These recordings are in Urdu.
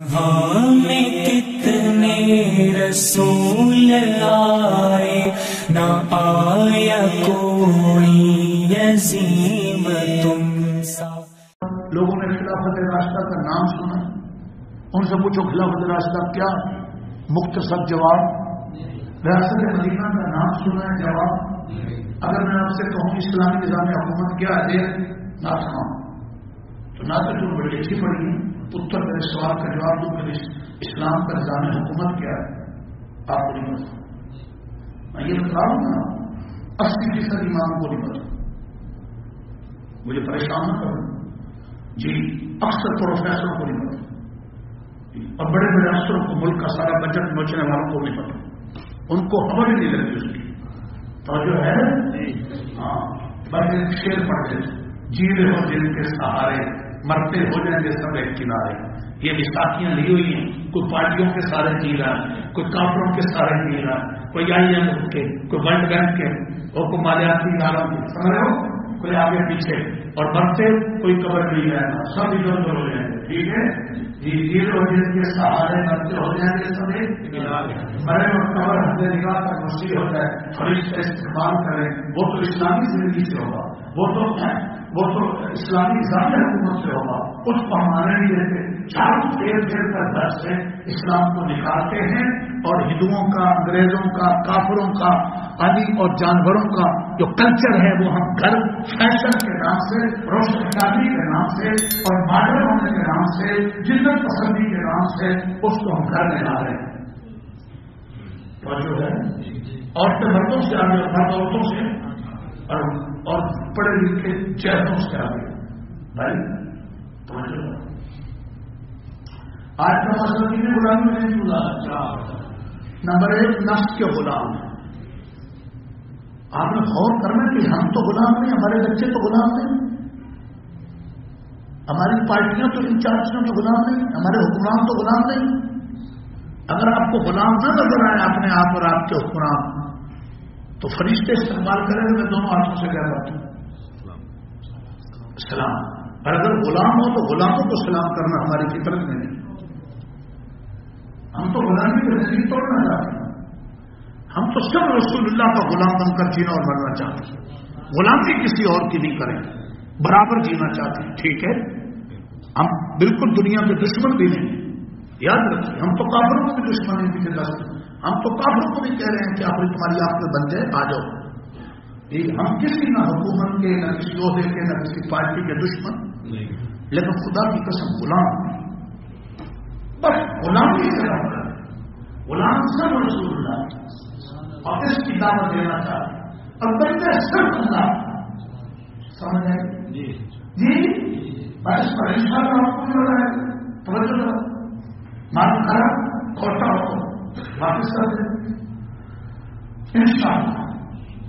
ہمیں کتنے رسول آئے نہ آیا کوئی عظیم تم سا. لوگوں نے خلافت راستہ کا نام سنا، ان سے پوچھو خلافت راستہ کیا؟ مختصر جواب، ریاست مدینہ کا نام سنا ہے؟ جواب. اگر میں آپ سے کہوں اسلامی نظام حکومت کیا ہے، نہ سناؤں تو نہ تو تم بڑی اچھی پڑھی ہے. اتر میرے سوال کا جواب دوں کہ اسلام کا نظام حکومت کیا ہے، آپ کو نہیں پتا. میں یہ بتا رہا ہوں نا، 80% امام کو نہیں پتا. مجھے پریشان نہ کروں جی، اکثر پروفیسروں کو نہیں پتا، اور بڑے بڑے افسروں کو ملک کا سارا بجٹ نوچنے والوں کو نہیں پتا. ان کو خبر ہی نہیں لگتی اس کی. تو جو ہے ہاں، بس ایک شعر پڑھتے جی رہے ہو جن کے سہارے، مرتے ہو جائیں گے سب ایک کنارے. یہ وساخیاں لی ہوئی ہیں، کوئی پارٹیوں کے سارے جی رہا ہے، کوئی کافروں کے سارے جی رہا ہے، کوئی IMF کے، کوئی ورلڈ بینک کے، اور کوئی مالیاتی اداروں کے، سمجھ رہے ہو، کوئی آگے پیچھے، اور مرتے کوئی قبر نہیں رہنا، سب ادھر ادھر ہو جائیں گے. ٹھیک ہے جی، یہ اور جن کے سہارے مرتے ہو جائیں گے سب ایک کنارے. مرے اور قبر حد نگاہ تک وسیع ہوتا ہے، فرشتہ استعمال کریں. وہ تو اسلامی زندگی سے ہوگا، وہ تو اسلامی نظام حکومت سے ہوگا. اس کو ہمارے نہیں دیتے. چاروں دیر کا درس سے اسلام کو نکالتے ہیں، اور ہندوؤں کا، انگریزوں کا، کافروں کا، آدی اور جانوروں کا جو کلچر ہے وہ ہم گھر فیشن کے نام سے، روشن خیالی کے نام سے، اور ماڈرن ہونے کے نام سے، جنت پسندی کے نام سے اس کو ہم گھر میں لا رہے ہیں. اور جو ہے عورتیں مردوں سے آگے، مرد عورتوں سے، اور پڑھے لکھے چہروں سے آگے. بھائی توجہ، آج کا مسئلہ کی غلامی نہیں بولا. نمبر 1 نفس کے غلام. آپ نے غور کرنا کہ ہم تو غلام نہیں، ہمارے بچے تو غلام نہیں، ہماری پارٹیاں تو انچارجوں کے غلام نہیں، ہمارے حکمران تو غلام نہیں. اگر آپ کو غلام نہ نظر آئے اپنے آپ اور آپ کے حکمران، تو فرشتے استعمال کریں. میں دونوں ہاتھوں سے کہہ رہا ہوں سلام. اور اگر غلام ہو تو غلاموں کو سلام کرنا ہماری فطرت میں نہیں. ہم تو غلامی کی زندگی توڑنا چاہتے ہیں. ہم تو سب رسول اللہ کا غلام بن کر جینا اور مرنا چاہتے ہیں. غلامی کسی اور کی نہیں کریں، برابر جینا چاہتے ہیں. ٹھیک ہے، ہم بالکل دنیا کے دشمن بھی نہیں. یاد رکھیے، ہم تو کافروں کے دشمن ہیں. پیچھے دست ہم تو کافروں کو بھی کہہ رہے ہیں کہ آپ تمہاری آنکھ میں بن جائے، آ جاؤ. ہم کسی نہ حکومت کے، نہ کسی عہدے کے، نہ کسی پارٹی کے دشمن نہیں، لیکن خدا کی قسم غلام. بس غلامی سے رہا ہے. غلام سب رسول اللہ اور اس کی دعوت دینا چاہتے ہیں، اور بندے صرف اللہ. سمجھ آئے جی؟ بس پر انشاءاللہ آپ کو جو ہے توجہ معلوم کرا کھوٹا ہو واپس کر دیں انشاءاللہ.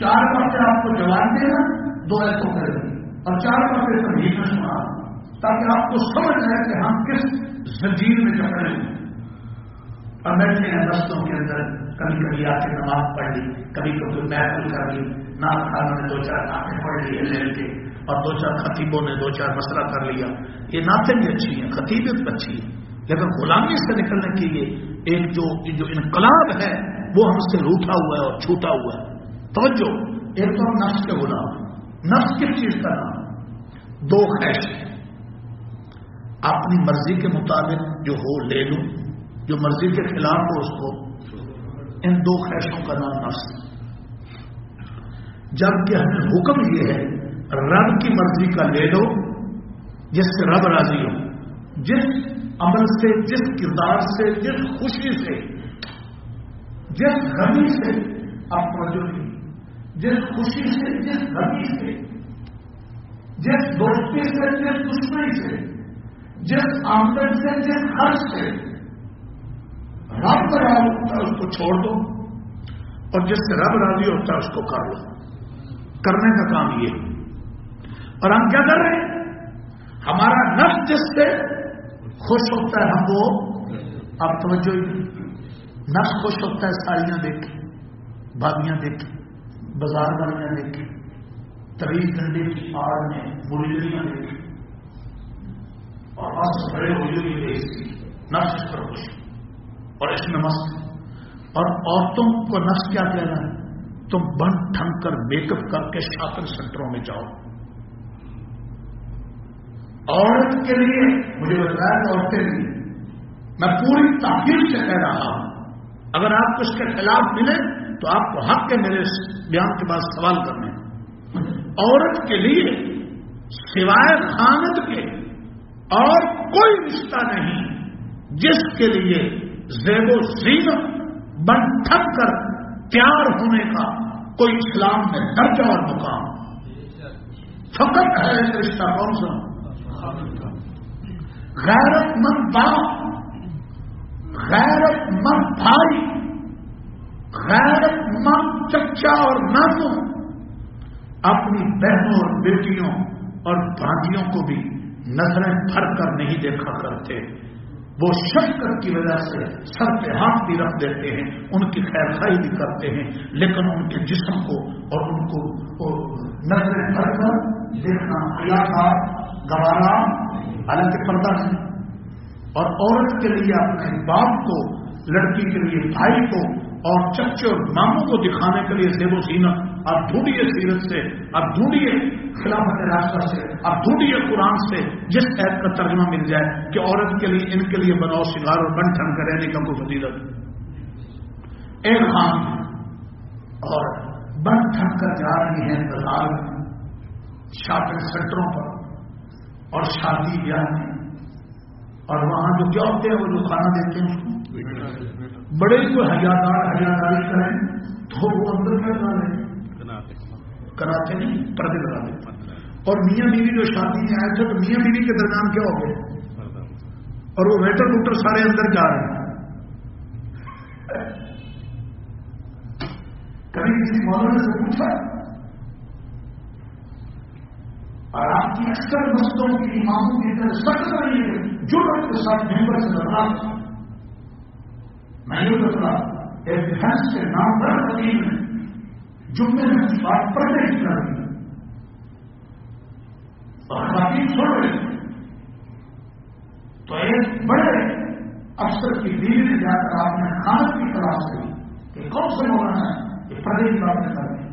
4 وقت آپ کو جواب دینا، 2 ایسوں کرے گی، اور 4 وقت تمہیں سنا، تاکہ آپ کو سمجھ آئے کہ ہم کس زنجیر میں جکڑے ہیں. اور بیٹھے ہیں رستوں کے اندر، کبھی کبھی آ کے نماز پڑھ لی، کبھی کبھی محفل کر لی، نعت خانوں نے 2-4 نعتیں پڑھ لی لے کے، اور 2-4 خطیبوں نے 2-4 مسئلہ کر لیا. یہ نعتیں بھی اچھی ہیں، خطیبت اچھی ہے، لیکن غلامی سے نکلنے کے لیے ایک جو انقلاب ہے وہ ہم سے روٹا ہوا ہے اور چھوٹا ہوا ہے. توجہ، ایک تو نفس کے غلام. نفس کس چیز کا نام؟ 2 خواہش. اپنی مرضی کے مطابق جو ہو لے لوں، جو مرضی کے خلاف ہو اس کو. ان 2 خواہشوں کا نام نفس. جبکہ ہمیں حکم یہ ہے رب کی مرضی کا لے لو جس سے رب راضی ہو، جس عمل سے، جس کردار سے، جس خوشی سے، جس غمی سے، آپ توجہ نہیں، جس خوشی سے، جس غمی سے، جس دوستی سے، جس دشمنی سے، جس آمدن سے، جس خرچ سے رب راضی ہوتا ہے اس کو چھوڑ دو، اور جس سے رب راضی ہوتا ہے اس کو کر لو. کرنے کا کام یہ. اور ہم کیا کر رہے ہیں؟ ہمارا نفس جس سے خوش ہوتا ہے ہم وہ، اب توجہ ہی، نفس خوش ہوتا ہے ساڑیاں دیکھ کے، بھابیاں دیکھ کے، بازار والیاں دیکھ کے، طویل ڈنڈے کی آڑ میں مرغیاں دیکھ کے، اور بس بڑے ہوئے بھی دیکھتی. نفس پر خوش اور اس میں مست. اور عورتوں کو نفس کیا کہہ رہا ہے؟ تم بن ٹھن کر میک اپ کر کے شاپنگ سینٹروں میں جاؤ. عورت کے لیے مجھے بتایا کہ عورتیں بھی، میں پوری تاخیر سے کہہ رہا ہوں، اگر آپ کو اس کے خلاف ملے تو آپ کو حق ہے میرے بیان کے بعد سوال کرنے. عورت کے لیے سوائے خاند کے اور کوئی رشتہ نہیں جس کے لیے زیب و زینت بن ٹھن کر تیار ہونے کا کوئی اسلام میں درجہ اور مقام. فقط ہے ایسا رشتہ کون سا؟ غیرت مند باپ، غیرت مند بھائی، غیرت مند چچا اور نانو اپنی بہنوں اور بیٹیوں اور بھانجیوں کو بھی نظریں بھر کر نہیں دیکھا کرتے. وہ شفقت کی وجہ سے سر پہ ہاتھ بھی رکھ دیتے ہیں، ان کی خیر خواہی بھی کرتے ہیں، لیکن ان کے جسم کو اور ان کو نظریں بھر کر دیکھنا حیا کا گوارا الگ پردہ ہے. اور عورت کے لیے اپنے باپ کو، لڑکی کے لیے بھائی کو اور چچے اور ماموں کو دکھانے کے لیے زیب و زینت آپ ڈھونڈیے سیرت سے، آپ ڈھونڈیے خلافت راستہ سے، آپ ڈھونڈیے قرآن سے جس ایت کا ترجمہ مل جائے کہ عورت کے لیے ان کے لیے بناؤ سنگار اور بن ٹھن کر رہنے کا کوئی فضیلت. ایک خان اور بن ٹھن کر جا رہی ہیں بازار میں، شاپنگ سینٹروں پر اور شادی بیاہ میں، اور وہاں جو کیا ہوتے ہیں وہ جو کھانا دیتے ہیں اس کو بڑے کوئی حیاداری کریں تو وہ اندر کیا ڈالیں، کراتے نہیں، پردے لگا دیتے. اور میاں بیوی جو شادی میں آئے تھے تو میاں بیوی کے درمیان کیا ہو گئے، اور وہ ویٹر ووٹر سارے اندر جا رہے ہیں. کبھی کسی مولانا سے پوچھا، اور آپ کی اکثر مسجدوں کی اماموں کی طرح سخت رہی ہے جو لوگ کے ساتھ ممبر سے لڑنا، میں یہ بتلا ایک ڈیفینس کے نام پر قدیم ہے جمعے میں بات پڑھنے کی کر رہی اور خواتین چھوڑ رہی. تو ایک بڑے افسر کی بیوی نے جا کر آپ نے خانت کی تلاش کی کہ کون سے مولانا ہے یہ پردے کی باتیں کر رہے ہیں.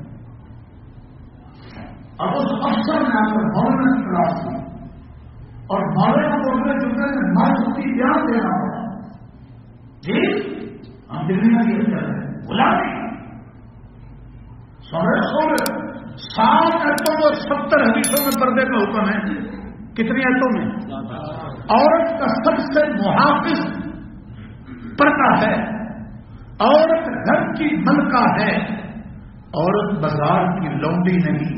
اب اس افسر نے آ کر مولانا کی تلاش کی اور مولانا کو اپنے جمعے میں مارکتی بیان دینا پڑا. جی ہم دلی میں یہ کر رہے ہیں غلامی سونے 60 ایتوں اور 70 حدیثوں میں پردے کا حکم ہے. کتنی ایتوں میں؟ عورت کا سب سے محافظ پردہ ہے، عورت گھر کی ملکہ ہے، عورت بازار کی لونڈی نہیں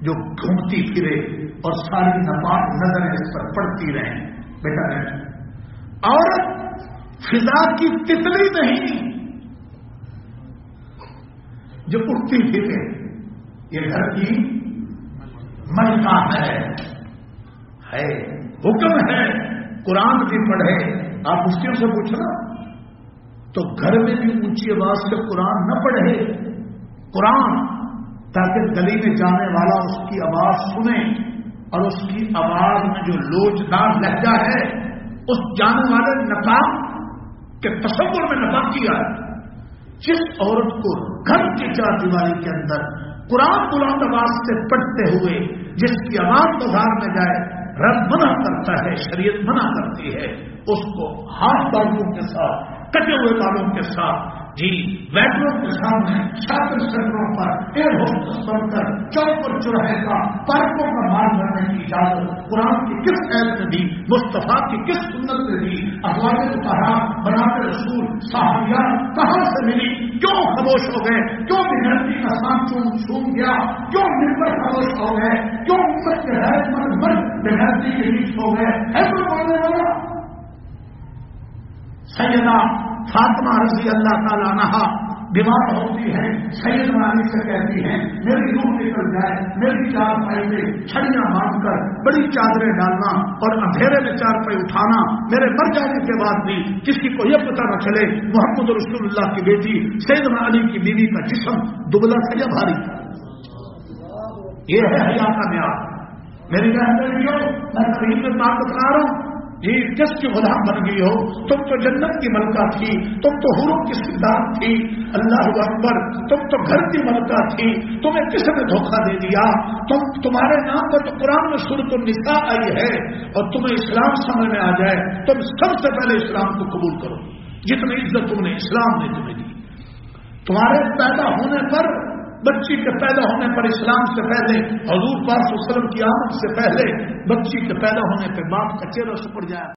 جو گھومتی پھرے اور ساری ناپاک نظریں اس پر پڑتی رہیں. بیٹا ہے عورت فضا کی تتلی نہیں جو اٹھتی پھرے، یہ گھر کی ملکہ ہے. حکم ہے قرآن بھی پڑھے. آپ مفتیوں سے پوچھنا تو گھر میں بھی اونچی آواز سے قرآن نہ پڑھے قرآن، تاکہ گلی میں جانے والا اس کی آواز سنے اور اس کی آواز میں جو لوچدار لہجہ ہے اس جانے والے نفاق کے تصور میں نفاق کیا ہے. جس عورت کو گھر کی چار دیواری کے اندر قرآن بلند آواز سے پڑھتے ہوئے جس کی آواز بازار میں جائے رب منع کرتا ہے، شریعت منع کرتی ہے، اس کو ہاتھ بالوں کے ساتھ، کٹے ہوئے بالوں کے ساتھ، جی ویٹروں کے سامنے، شاپنگ سینٹروں پر، ایئر ہوسٹس بن کر چوک اور چوراہے کا پارکوں کا مال بھرنے کی اجازت قرآن کی کس عید نے دی، مصطفیٰ کی کس سنت نے دی، اخلاق طاہرہ بناتے رسول صحابیات کہاں سے ملی؟ کیوں خاموش ہو گئے؟ کیوں بغیرتی کا سام چھوم گیا؟ کیوں ممبر خاموش ہو گئے؟ کیوں امت کے غیر مند مرد بغیرتی کے بیچ ہو گئے؟ ہے تو بولنے والا سیدہ فاطمہ رضی اللہ تعالیٰ عنہا بیمار ہوتی ہے، سیدنا علی سے کہتی ہے میری روح نکل جائے، میری چارپائی میں چھڑیاں باندھ کر بڑی چادریں ڈالنا اور اندھیرے میں چارپائی اٹھانا، میرے مر جانے کے بعد بھی کسی کو یہ پتہ نہ چلے محمد رسول اللہ کی بیٹی سیدنا علی کی بیوی کا جسم دبلا تھا یا بھاری تھا. یہ ہے حیا کا معیار. میری بہن بیٹیوں، میں ترغیب میں بات بتا رہا ہوں، جی کس کی غلام بن گئی ہو؟ تم تو جنت کی ملکہ تھی، تم تو حوروں کی سردار تھی، اللہ اکبر، تم تو گھر کی ملکہ تھی، تمہیں کس نے دھوکہ دے دیا؟ تمہارے نام پر تو قرآن میں سورۃ النساء آئی ہے، اور تمہیں اسلام سمجھ میں آ جائے تم سب سے پہلے اسلام کو قبول کرو، جتنی عزت تم نے اسلام نے تمہیں دی۔ تمہارے پیدا ہونے پر، بچی کے پیدا ہونے پر اسلام سے پہلے، حضور پاک صلی اللہ علیہ وسلم کی آمد سے پہلے بچی کے پیدا ہونے پہ باپ کا چہرہ سپڑ جائے۔